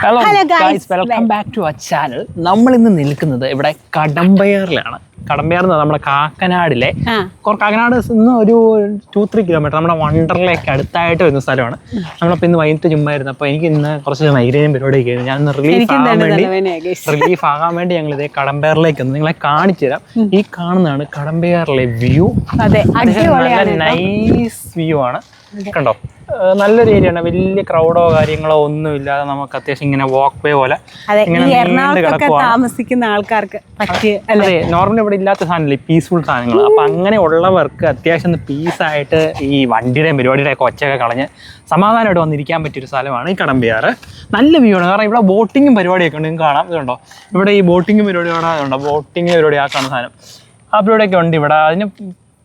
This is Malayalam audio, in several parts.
Hello guys, welcome back to our channel. നമ്മൾ ഇന്ന് നിൽക്കുന്നത് ഇവിടെ കടമ്പയാറിലാണ്. കടമ്പയാർ എന്ന് നമ്മുടെ കാക്കനാടിലെ കാക്കനാട് നിന്ന് ഒരു 2-3 കിലോമീറ്റർ നമ്മുടെ വണ്ടർലേക്ക് അടുത്തായിട്ട് വരുന്ന സ്ഥലമാണ്. നമ്മളിപ്പോൾ ഇന്ന് വൈകിട്ട് ചുമ്മായിരുന്നു. അപ്പോൾ എനിക്ക് ഇന്ന് കുറച്ച് മൈഗ്രൈനും പരിപാടിയൊക്കെ ആയിരുന്നു. ഞാൻ റിലീഫ് ആകാൻ വേണ്ടി ഞങ്ങൾ ഇതേ കടമ്പയാറിലേക്ക് വന്നു. നിങ്ങളെ കാണിച്ചു തരാം. ഈ കാണുന്നതാണ് കടമ്പയാറിലെ വ്യൂ. നല്ല നൈസ് വ്യൂ ആണ്. കണ്ടോ, നല്ലൊരു ഏരിയ ആണ്. വലിയ ക്രൗഡോ കാര്യങ്ങളോ ഒന്നും ഇല്ലാതെ നമുക്ക് അത്യാവശ്യം ഇങ്ങനെ വാക്ക് വേ പോലെ താമസിക്കുന്ന ആൾക്കാർക്ക് അതെ, നോർമലി ഇവിടെ ഇല്ലാത്ത സാധനമില്ല, പീസ്ഫുൾ സാധനങ്ങൾ. അപ്പൊ അങ്ങനെ ഉള്ളവർക്ക് അത്യാവശ്യം പീസായിട്ട് ഈ വണ്ടിയുടെയും പരിപാടിയുടെ ഒക്കെ ഒച്ചയൊക്കെ കളഞ്ഞ് സമാധാനമായിട്ട് വന്നിരിക്കാൻ പറ്റിയൊരു സ്ഥലമാണ് ഈ കടമ്പയാറ്. നല്ല വ്യൂ ആണ്. കാരണം ഇവിടെ ബോട്ടിങ്ങും പരിപാടിയൊക്കെ ഉണ്ട്. നിങ്ങൾക്ക് കാണാം, ഇതുണ്ടോ ഇവിടെ ഈ ബോട്ടിങ്ങും പരിപാടി കാണാറുണ്ടോ? ബോട്ടിങ് പരിപാടി ആക്കാണ് സാധനം. ആ പരിപാടിയൊക്കെ ഉണ്ട് ഇവിടെ. അതിന്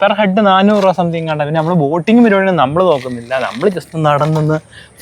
പെർ ഹെഡ് 400 രൂപ സംതിങ് കണ്ട. പിന്നെ നമ്മൾ ബോട്ടിങ് പരിപാടി നമ്മൾ നോക്കുന്നില്ല, നമ്മൾ ജസ്റ്റ് നടന്നൊന്ന്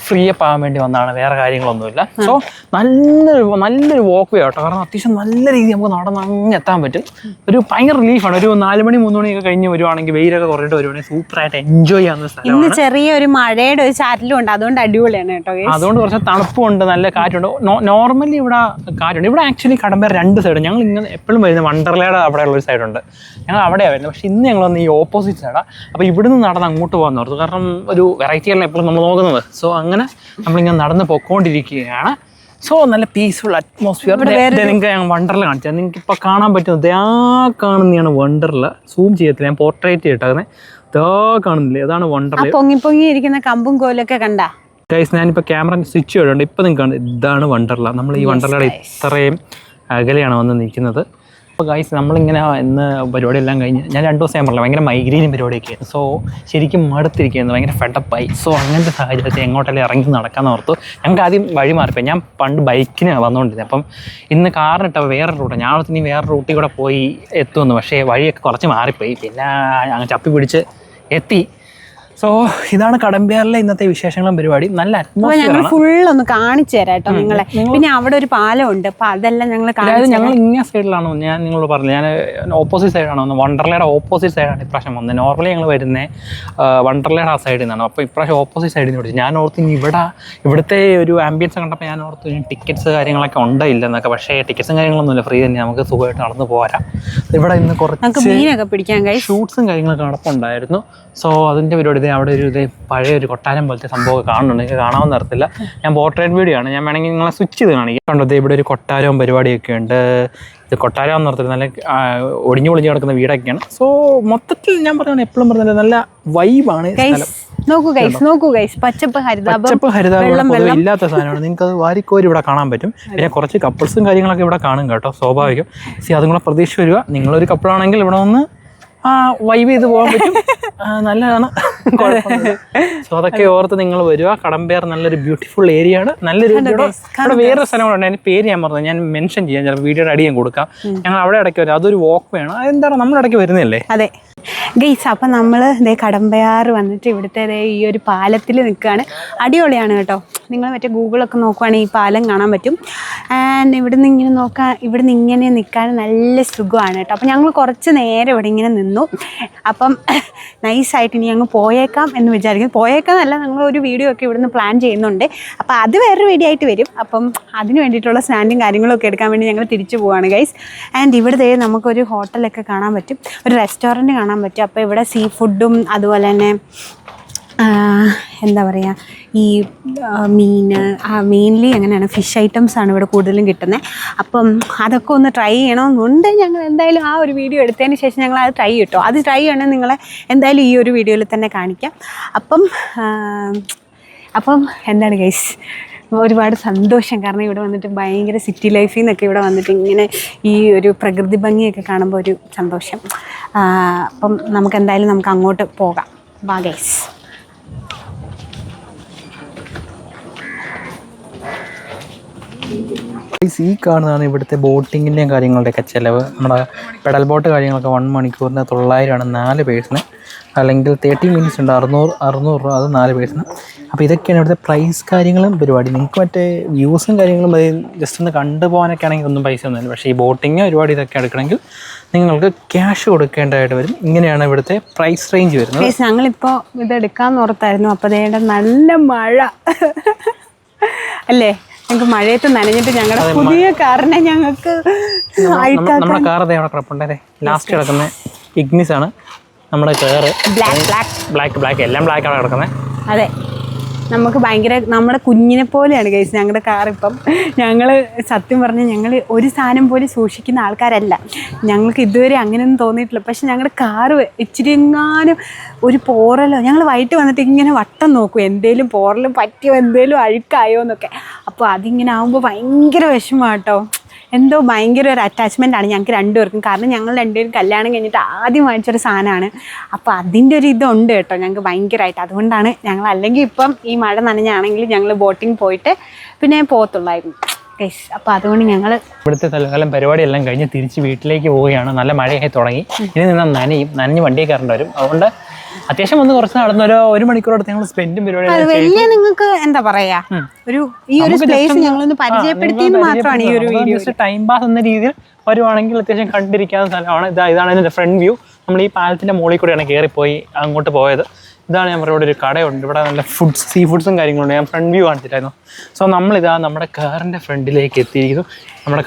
ഫ്രീ അപ്പ് ആകാൻ വേണ്ടി വന്നതാണ്, വേറെ കാര്യങ്ങളൊന്നുമില്ല. സോ നല്ലൊരു വാക്ക് വേ ആട്ടോ. കാരണം അത്യാവശ്യം നല്ല രീതിയിൽ നമുക്ക് നടന്ന് അങ്ങ് എത്താൻ പറ്റും. ഒരു ഭയങ്കര റിലീഫാണ്. ഒരു 4 മണി 3 മണിയൊക്കെ കഴിഞ്ഞ് വരുവാണെങ്കിൽ, വെയിലൊക്കെ കുറഞ്ഞിട്ട് വരുവാണെങ്കിൽ സൂപ്പറായിട്ട് എൻജോയ് ചെയ്യാവുന്ന സ്ഥലമാണ്. ചെറിയൊരു മഴയുടെ ഒരു ചാറ്റിലും ഉണ്ട്, അതുകൊണ്ട് അടിപൊളിയാണ് കേട്ടോ. അതുകൊണ്ട് കുറച്ച് തണുപ്പുണ്ട്, നല്ല കാറ്റുണ്ട്. നോർമലി ഇവിടെ കാറ്റുണ്ട്. ഇവിടെ ആക്ച്വലി കടമ്പയാർ 2 സൈഡ്. ഞങ്ങൾ ഇങ്ങനെ എപ്പോഴും വരുന്നത് വണ്ടർലയുടെ അവിടെയുള്ള ഒരു സൈഡുണ്ട്, ഞങ്ങൾ അവിടെയാണ് വരുന്നത്. പക്ഷെ ഇന്ന് ഞങ്ങൾ വന്ന് ഈ ഓപ്പോസിറ്റ് സൈഡാണ്. അപ്പോൾ ഇവിടുന്ന് നടന്ന് അങ്ങോട്ട് പോകാമെന്ന് ഓർത്തു. കാരണം ഒരു വെറൈറ്റിയാണ് എപ്പോഴും നമ്മൾ നോക്കുന്നത്. സോ അങ്ങനെ നമ്മളിങ്ങനെ നടന്ന് പൊക്കോണ്ടിരിക്കുകയാണ്. സോ നല്ല പീസ്ഫുൾ അറ്റ്മോസ്ഫിയർ. നിങ്ങൾക്ക് ഞാൻ വണ്ടർല കാണിച്ചാൽ നിങ്ങൾക്ക് ഇപ്പോൾ കാണാൻ പറ്റുന്നത് കാണുന്നതാണ് വണ്ടർല. സൂം ചെയ്യത്തില്ല, ഞാൻ പോർട്രേറ്റ് ചെയ്തിട്ടാകുന്നത്. കാണുന്നില്ലേ, അതാണ് വണ്ടർല. പൊങ്ങി ഇരിക്കുന്ന കമ്പും കോലൊക്കെ കണ്ട ഗൈസ്. ഞാനിപ്പോൾ ക്യാമറ സ്വിച്ച് ചെയ്തിട്ടുണ്ട്. ഇപ്പം നിങ്ങൾക്ക് ഇതാണ് വണ്ടർല. നമ്മൾ ഈ വണ്ടർലയുടെ ഇത്രയും അകലെയാണ് വന്ന് നിൽക്കുന്നത്. അപ്പോൾ ഗൈസ്, നമ്മളിങ്ങനെ ഇന്ന് പരിപാടിയെല്ലാം കഴിഞ്ഞ് ഞാൻ 2 ദിവസം ഞാൻ പറഞ്ഞില്ല, ഭയങ്കര മൈഗ്രെയിനും പരിപാടിയൊക്കെ ആയിരുന്നു. സോ ശരിക്കും മടുത്തിരിക്കുകയായിരുന്നു, ഭയങ്കര ഫെഡപ്പായി. സോ അങ്ങനത്തെ സാഹചര്യത്തിൽ എങ്ങോട്ടല്ലേ ഇറങ്ങി നടക്കാമെന്ന് ഓർത്തു. ഞങ്ങൾക്ക് ആദ്യം വഴി മാറിപ്പോയി. ഞാൻ പണ്ട് ബൈക്കിന് വന്നുകൊണ്ടിരുന്നത്. അപ്പം ഇന്ന് കാറിനിട്ട വേറെ റൂട്ടാണ്. ഞാൻ ഇനി വേറെ റൂട്ടിൽ കൂടെ പോയി എത്തുമെന്ന്. പക്ഷേ വഴിയൊക്കെ കുറച്ച് മാറിപ്പോയി. പിന്നെ അങ്ങ് ചപ്പി പിടിച്ച് എത്തി. സോ ഇതാണ് കടമ്പയാറിലെ ഇന്നത്തെ വിശേഷങ്ങളും പരിപാടി. നല്ല ഞങ്ങൾ ഫുള്ളൊന്ന് കാണിച്ചു തരാം കേട്ടോ നിങ്ങളെ. പിന്നെ അവിടെ ഒരു പാലം ഉണ്ട്, അപ്പൊ അതെല്ലാം ഞങ്ങൾ ഇങ്ങനെ സൈഡിലാണോ ഞാൻ നിങ്ങളോട് പറഞ്ഞു. ഞാൻ ഓപ്പോസിറ്റ് സൈഡാണ് വന്നത്. വണ്ടർലയുടെ ഓപ്പോസിറ്റ് സൈഡാണ് ഇപ്രാവശ്യം വന്നത്. നോർമലി ഞങ്ങൾ വരുന്നത് വണ്ടർലയുടെ ആ സൈഡിൽ നിന്നാണ്. അപ്പോൾ ഇപ്രാവശ്യം ഓപ്പോസിറ്റ് സൈഡിൽ നിന്ന് വിളിച്ചു. ഞാൻ ഓർത്ത് ഇനി ഇവിടുത്തെ ഒരു ആംബിയൻസ് കണ്ടപ്പോൾ ഞാൻ ഓർത്ത് ടിക്കറ്റ്സ് കാര്യങ്ങളൊക്കെ ഉണ്ടോ ഇല്ലെന്നൊക്കെ. പക്ഷേ ടിക്കറ്റ്സും കാര്യങ്ങളൊന്നുമില്ല, ഫ്രീ തന്നെ, നമുക്ക് സുഖമായിട്ട് നടന്ന് പോരാം. ഇവിടെ ഇന്ന് കുറച്ച് മീനൊക്കെ പിടിക്കാൻ ഷൂട്ട്സും കാര്യങ്ങളൊക്കെ നടപ്പുണ്ടായിരുന്നു. സോ അതിൻ്റെ പരിപാടി അവിടെ ഒരു പഴയ ഒരു കൊട്ടാരം പോലത്തെ സംഭവമൊക്കെ കാണുന്നുണ്ട്. എനിക്ക് കാണാമെന്ന് അറിയത്തില്ല. ഞാൻ പോർട്രേറ്റ് വീഡിയോ ആണ്. ഞാൻ വേണമെങ്കിൽ നിങ്ങളെ സ്വിച്ച് ചെയ്ത് കാണിക്കാം. കണ്ടത് ഇവിടെ ഒരു കൊട്ടാരവും പരിപാടിയൊക്കെ ഉണ്ട്. ഇത് കൊട്ടാരം എന്ന് പറഞ്ഞിട്ട് നല്ല ഒടിഞ്ഞു കിടക്കുന്ന വീടൊക്കെയാണ്. സോ മൊത്തത്തിൽ ഞാൻ പറഞ്ഞത് എപ്പോഴും പറഞ്ഞത് നല്ല വൈബാണ്. നോക്കൂ ഗൈസ്, പച്ചപ്പ് ഹരിതാപം ഇല്ലാത്ത സാധനമാണ്. നിങ്ങൾക്ക് അത് വാരിക്കോരി ഇവിടെ കാണാൻ പറ്റും. പിന്നെ കുറച്ച് കപ്പിൾസും കാര്യങ്ങളൊക്കെ ഇവിടെ കാണും കേട്ടോ, സ്വാഭാവികം. അതും കൂടെ പ്രതീക്ഷ വരിക. നിങ്ങളൊരു കപ്പിളാണെങ്കിൽ ഇവിടെ ഒന്ന് വൈബ് ചെയ്ത് പോകാൻ പറ്റും. നല്ലതാണ്, കുഴപ്പമൊന്നുമില്ല. സോ അതൊക്കെ ഓർത്ത് നിങ്ങൾ വരിക. കടമ്പയാർ നല്ലൊരു ബ്യൂട്ടിഫുൾ ഏരിയ ആണ്. നല്ലൊരു ഇവിടെ വേറെ സ്ഥലങ്ങളുണ്ട്, അതിൻ്റെ പേര് ഞാൻ പറഞ്ഞത് ഞാൻ മെൻഷൻ ചെയ്യാം, ചിലപ്പോൾ വീഡിയോയുടെ അടി ഞാൻ കൊടുക്കാം. ഞങ്ങൾ അവിടെ ഇടയ്ക്ക് വരും. അതൊരു വാക്ക് വേ ആണ്. അതെന്താണ് നമ്മുടെ ഇടയ്ക്ക് വരുന്നതല്ലേ. അതെ ഗൈസ്, അപ്പം നമ്മൾ ഇതേ കടമ്പയാർ വന്നിട്ട് ഇവിടുത്തെ ഈ ഒരു പാലത്തിൽ നിൽക്കുകയാണ്. അടിപൊളിയാണ് കേട്ടോ. നിങ്ങൾ മറ്റേ ഗൂഗിളൊക്കെ നോക്കുവാണെങ്കിൽ ഈ പാലം കാണാൻ പറ്റും. ആൻഡ് ഇവിടുന്ന് ഇങ്ങനെ നിൽക്കാൻ നല്ല സുഖമാണ് കേട്ടോ. അപ്പം ഞങ്ങൾ കുറച്ച് നേരം ഇവിടെ ഇങ്ങനെ നിന്നു. അപ്പം നൈസായിട്ട് ഇനി ഞങ്ങൾ പോയേക്കാം എന്ന് വിചാരിക്കുന്നു. പോയേക്കാന്നല്ല, ഞങ്ങളൊരു വീഡിയോ ഒക്കെ ഇവിടുന്ന് പ്ലാൻ ചെയ്യുന്നുണ്ട്. അപ്പോൾ അത് വേറൊരു വീഡിയോ ആയിട്ട് വരും. അപ്പം അതിന് വേണ്ടിയിട്ടുള്ള സ്റ്റാൻഡും കാര്യങ്ങളൊക്കെ എടുക്കാൻ വേണ്ടി ഞങ്ങൾ തിരിച്ചു പോവുകയാണ് ഗൈസ്. ആൻഡ് ഇവിടുത്തെ നമുക്കൊരു ഹോട്ടലൊക്കെ കാണാൻ പറ്റും, ഒരു റെസ്റ്റോറൻറ്റ് കാണാൻ പറ്റും. അപ്പോൾ ഇവിടെ സീ ഫുഡും അതുപോലെ തന്നെ എന്താ പറയുക, ഈ മെയിൻലി അങ്ങനെയാണ്, ഫിഷ് ഐറ്റംസാണ് ഇവിടെ കൂടുതലും കിട്ടുന്നത്. അപ്പം അതൊക്കെ ഒന്ന് ട്രൈ ചെയ്യണമെന്നുണ്ട്. ഞങ്ങൾ എന്തായാലും ആ ഒരു വീഡിയോ എടുത്തതിന് ശേഷം ഞങ്ങൾ അത് ട്രൈ ചെയ്യും. അത് ട്രൈ ചെയ്യണമെങ്കിൽ നിങ്ങളെ എന്തായാലും ഈ ഒരു വീഡിയോയിൽ തന്നെ കാണിക്കാം. അപ്പം എന്താണ് ഗൈസ്, ഒരുപാട് സന്തോഷം. കാരണം ഇവിടെ വന്നിട്ട് ഭയങ്കര സിറ്റി ലൈഫിൽ നിന്നൊക്കെ ഇവിടെ വന്നിട്ട് ഇങ്ങനെ ഈ ഒരു പ്രകൃതി ഭംഗിയൊക്കെ കാണുമ്പോൾ ഒരു സന്തോഷം. അപ്പം നമുക്ക് അങ്ങോട്ട് പോകാം. വാ ഗൈസ്. ഈ കാണുന്നതാണ് ഇവിടുത്തെ ബോട്ടിങ്ങിൻ്റെയും കാര്യങ്ങളുടെയൊക്കെ ചിലവ്. നമ്മുടെ പെഡൽ ബോട്ട് കാര്യങ്ങളൊക്കെ 1 മണിക്കൂറിന് 900 4 പേഴ്സിന്. അല്ലെങ്കിൽ 30 മിനിറ്റ്സ് ഉണ്ട്, 600 രൂപ, അത് 4 പേഴ്സിന്. അപ്പോൾ ഇതൊക്കെയാണ് ഇവിടുത്തെ പ്രൈസ് കാര്യങ്ങളും പരിപാടി. നിങ്ങൾക്ക് മറ്റേ വ്യൂസും കാര്യങ്ങളും ജസ്റ്റ് ഒന്ന് കണ്ടുപോകാനൊക്കെ ആണെങ്കിൽ ഒന്നും പൈസ ഒന്നുമില്ല. പക്ഷേ ഈ ബോട്ടിങ് ഒരുപാട് ഇതൊക്കെ എടുക്കണമെങ്കിൽ നിങ്ങൾക്ക് ക്യാഷ് കൊടുക്കേണ്ടതായിട്ട് വരും. ഇങ്ങനെയാണ് ഇവിടുത്തെ പ്രൈസ് റേഞ്ച് വരുന്നത്. ഞങ്ങളിപ്പോൾ ഇതെടുക്കാമെന്ന് ഓർത്തായിരുന്നു. അപ്പോൾ അതേണ്ട നല്ല മഴ അല്ലേ, ഞങ്ങൾക്ക് മഴയത്ത് നനഞ്ഞിട്ട് ഞങ്ങളുടെ പുതിയ കാറിനെ ഞങ്ങൾക്ക് നമ്മുടെ കാർ അവിടെ കിടപ്പുണ്ടേ. ലാസ്റ്റ് കിടക്കുന്ന ഇഗ്നിസ് ആണ് നമ്മുടെ കാറ്. ബ്ലാക്ക് എല്ലാം ബ്ലാക്ക് ആണ് കിടക്കുന്നത്. അതെ, നമുക്ക് ഭയങ്കര നമ്മുടെ കുഞ്ഞിനെ പോലെയാണ് ഗൈസ് ഞങ്ങളുടെ കാർ. ഇപ്പം ഞങ്ങൾ സത്യം പറഞ്ഞാൽ ഞങ്ങൾ ഒരു സാധനം പോലും സൂക്ഷിക്കുന്ന ആൾക്കാരല്ല. ഞങ്ങൾക്ക് ഇതുവരെ അങ്ങനെയൊന്നും തോന്നിയിട്ടില്ല. പക്ഷെ ഞങ്ങളുടെ കാറ് ഇച്ചിരി എങ്ങാനും ഒരു പോറലോ, ഞങ്ങൾ വൈകിട്ട് വന്നിട്ട് ഇങ്ങനെ വട്ടം നോക്കും എന്തേലും പോറലും പറ്റിയോ എന്തേലും അഴുക്കായോ എന്നൊക്കെ. അപ്പോൾ അതിങ്ങനെ ആകുമ്പോൾ ഭയങ്കര വിഷമമാട്ടോ. എന്തോ ഭയങ്കര ഒരു അറ്റാച്ച്മെൻ്റ് ആണ് ഞങ്ങൾക്ക് രണ്ടുപേർക്കും. കാരണം ഞങ്ങൾ രണ്ടുപേരും കല്യാണം കഴിഞ്ഞിട്ട് ആദ്യം വാങ്ങിച്ചൊരു സാധനമാണ്. അപ്പോൾ അതിൻ്റെ ഒരു ഇതുണ്ട് കേട്ടോ ഞങ്ങൾക്ക് ഭയങ്കരമായിട്ട്. അതുകൊണ്ടാണ് ഞങ്ങൾ, അല്ലെങ്കിൽ ഇപ്പം ഈ മഴ നനഞ്ഞാണെങ്കിൽ ഞങ്ങൾ ബോട്ടിങ് പോയിട്ട് പിന്നെ പോകത്തുള്ളായിരുന്നു ഗൈസ്. അപ്പോൾ അതുകൊണ്ട് ഞങ്ങൾ ഇവിടുത്തെ തൽക്കാലം പരിപാടിയെല്ലാം കഴിഞ്ഞ് തിരിച്ച് വീട്ടിലേക്ക് പോവുകയാണ്. നല്ല മഴയായി തുടങ്ങി. ഇനി നിന്ന് നനഞ്ഞ് വണ്ടിയെ കയറേണ്ടി വരും. അതുകൊണ്ട് അത്യാവശ്യം ഒന്ന് കുറച്ച് നടന്ന ഒരു മണിക്കൂറടുത്ത് ഞങ്ങൾ സ്പെൻഡും പരിപാടി വലിയ നിങ്ങൾക്ക് എന്താ പറയാ ഈ ഒരു പ്ലേസ് ഞങ്ങളൊന്ന് പരിചയപ്പെടുത്തിയെന്ന് മാത്രമാണ് ഈ ഒരു വീഡിയോ. ടൈം പാസ് എന്ന രീതിയിൽ വരുവാണെങ്കിൽ അത്യാവശ്യം കണ്ടിരിക്കാവുന്ന സ്ഥലമാണ്. ഇതാണ് ഇതിന്റെ ഫ്രണ്ട് വ്യൂ. നമ്മൾ ഈ പാലത്തിന്റെ മുകളിൽ കൂടെയാണ് കയറിപ്പോയി അങ്ങോട്ട് പോയത്. ഇതാണ് ഞാൻ ഇവിടെ ഒരു കടയുണ്ട്. ഇവിടെ നല്ല സീ ഫുഡ്സും കാര്യങ്ങളുണ്ട്. ഞാൻ ഫ്രണ്ട് വ്യൂ കാണിച്ചിട്ടായിരുന്നു. സോ നമ്മളിതാ നമ്മുടെ കാറിന്റെ ഫ്രണ്ടിലേക്ക് എത്തിയിരിക്കുന്നു. നമ്മുടെ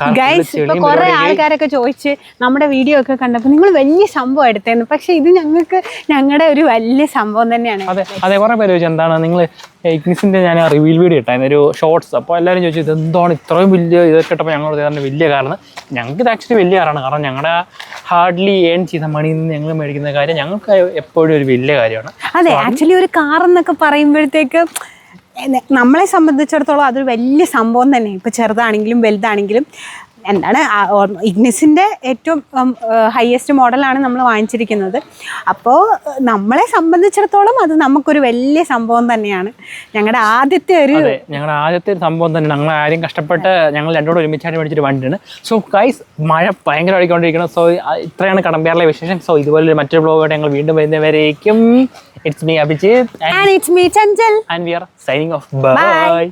കുറെ ആൾക്കാരൊക്കെ ചോദിച്ച് നമ്മുടെ വീഡിയോ ഒക്കെ കണ്ടപ്പോൾ നിങ്ങൾ വലിയ സംഭവം എടുത്തേന്ന്. പക്ഷെ ഇത് ഞങ്ങളുടെ ഒരു വലിയ സംഭവം തന്നെയാണ്. അതെ കുറെ പേര് ചോദിച്ചു എന്താണ് നിങ്ങൾ ഇഗ്നിസിന്റെ ഞാൻ റിവീൽ വീഡിയോ ഇട്ടായിരുന്നു ഒരു ഷോർട്സ്. അപ്പോൾ എല്ലാവരും ചോദിച്ചു ഇതെന്താണ് ഇത്രയും വലിയ ഇതൊക്കെ ഇട്ടപ്പോൾ ഞങ്ങൾ ഇതാറിൻ്റെ വലിയ കാരണം. ഞങ്ങൾക്ക് ഇത് ആക്ച്വലി വലിയ കാറാണ്. കാരണം ഞങ്ങളുടെ ഹാർഡ്ലി ഏൺ ചെയ്ത മണിയിൽ നിന്ന് ഞങ്ങൾ മേടിക്കുന്ന കാര്യം ഞങ്ങൾക്ക് എപ്പോഴും ഒരു വലിയ കാര്യമാണ്. അതെ, ആക്ച്വലി ഒരു കാർ എന്നൊക്കെ പറയുമ്പോഴത്തേക്ക് നമ്മളെ സംബന്ധിച്ചിടത്തോളം അതൊരു വലിയ സംഭവം തന്നെ. ഇപ്പോൾ ചെറുതാണെങ്കിലും വലുതാണെങ്കിലും എന്താണ് ഇഗ്നിസിൻ്റെ ഏറ്റവും ഹയസ്റ്റ് മോഡലാണ് നമ്മൾ വാങ്ങിച്ചിരിക്കുന്നത്. അപ്പോൾ നമ്മളെ സംബന്ധിച്ചിടത്തോളം അത് നമുക്കൊരു വലിയ സംഭവം തന്നെയാണ്. ഞങ്ങളുടെ ആദ്യത്തെ സംഭവം തന്നെ. ഞങ്ങൾ ആരും കഷ്ടപ്പെട്ട് ഞങ്ങൾ രണ്ടോട് ഒരുമിച്ചായിട്ട് മേടിച്ചൊരു വണ്ടിയാണ്. സോ ഗൈസ് മഴ ഭയങ്കര അടിക്കൊണ്ടിരിക്കണം. സോ ഇത്രയാണ് കടമ്പയാറിലെ വിശേഷം. സോ ഇതുപോലെ മറ്റൊരു ബ്ലോഗായിട്ട് ഞങ്ങൾ വീണ്ടും വരുന്നവരേക്കും it's me Abhijith and it's me Chanchal and we are signing off. Bye.